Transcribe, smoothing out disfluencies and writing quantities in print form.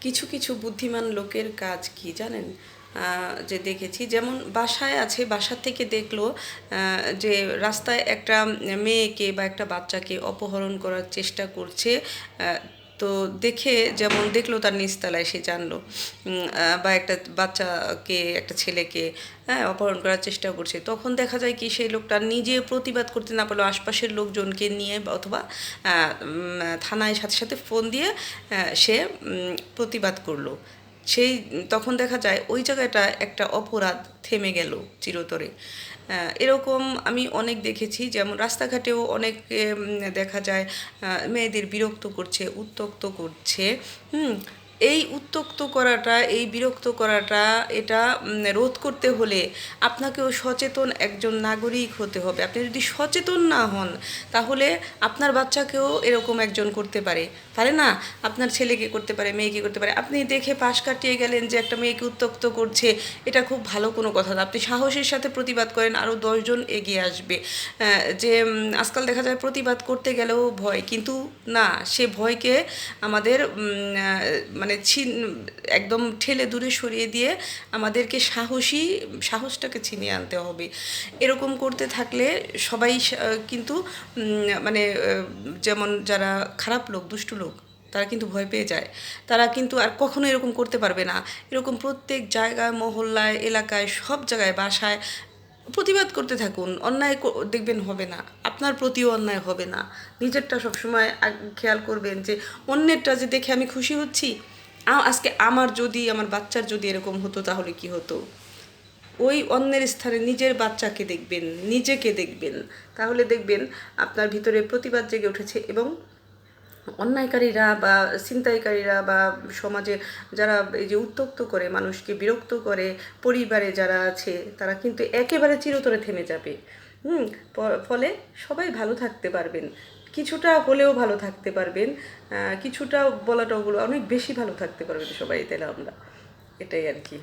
কিছু কিছু বুদ্ধিমান লোকের কাজ কি জানেন? যে দেখেছি, যেমন বাসায় আছে, বাসা থেকে দেখলো যে রাস্তায় একটা মেয়েকে বা একটা বাচ্চাকে অপহরণ করার চেষ্টা করছে। তো দেখে যেমন দেখলো তার নিচতলায়, সে জানলো বা একটা বাচ্চাকে, একটা ছেলেকে হ্যাঁ অপহরণ করার চেষ্টা করছে, তখন দেখা যায় কি সেই লোকটা নিজে প্রতিবাদ করতে না পারলেও আশপাশের লোকজনকে নিয়ে অথবা থানায় সাথে সাথে ফোন দিয়ে সে প্রতিবাদ করলো। সেই তখন দেখা যায় ওই জায়গাটা একটা অপরাধ থেমে গেল চিরতরে। এরকম আমি অনেক দেখেছি, যেমন রাস্তাঘাটেও অনেক দেখা যায় মেয়েদের বিরক্ত করছে, উত্ত্যক্ত করছে। হুম এই উত্ত্যক্ত করাটা, এই বিরক্ত করাটা, এটা রোধ করতে হলে আপনাকেও সচেতন একজন নাগরিক হতে হবে। আপনি যদি সচেতন না হন, তাহলে আপনার বাচ্চাকেও এরকম একজন করতে পারে, পারে না? আপনার ছেলেকে করতে পারে, মেয়েকে করতে পারে। আপনি দেখে পাশ কাটিয়ে গেলেন যে একটা মেয়েকে উত্ত্যক্ত করছে, এটা খুব ভালো কোনো কথা না। আপনি সাহসের সাথে প্রতিবাদ করেন, আরও 10 জন এগিয়ে আসবে। যে আজকাল দেখা যায় প্রতিবাদ করতে গেলেও ভয়, কিন্তু না, সে ভয়কে আমাদের মানে একদম ঠেলে দূরে সরিয়ে দিয়ে আমাদেরকে সাহসটাকে ছিনিয়ে আনতে হবে। এরকম করতে থাকলে সবাই কিন্তু মানে যেমন যারা খারাপ লোক, দুষ্টু লোক, তারা কিন্তু ভয় পেয়ে যায়। তারা কিন্তু আর কখনো এরকম করতে পারবে না। এরকম প্রত্যেক জায়গায়, মহল্লায়, এলাকায়, সব জায়গায়, বাসায় প্রতিবাদ করতে থাকুন। অন্যায় দেখবেন হবে না, আপনার প্রতিও অন্যায় হবে না। নিজেরটা সবসময় খেয়াল করবেন যে অন্যেরটা যে দেখে আমি খুশি হচ্ছি, আজকে আমার বাচ্চার যদি এরকম হতো তাহলে কি হতো। ওই অন্যের স্থানে নিজের বাচ্চাকে দেখবেন, নিজেকে দেখবেন, তাহলে দেখবেন আপনার ভিতরে প্রতিবাদ জেগে উঠেছে। এবং অন্যায়কারীরা বা ছিনতাইকারীরা বা সমাজে যারা এই যে উত্ত্যক্ত করে, মানুষকে বিরক্ত করে, পরিবারে যারা আছে, তারা কিন্তু একেবারে চিরতরে থেমে যাবে। ফলে সবাই ভালো থাকতে পারবেন, কিছুটা হলেও ভালো থাকতে পারবেন। কিছুটা বলাটাও অনেক বেশি ভালো থাকতে পারবেন সবাই, তাহলে আমরা, এটাই আর কি।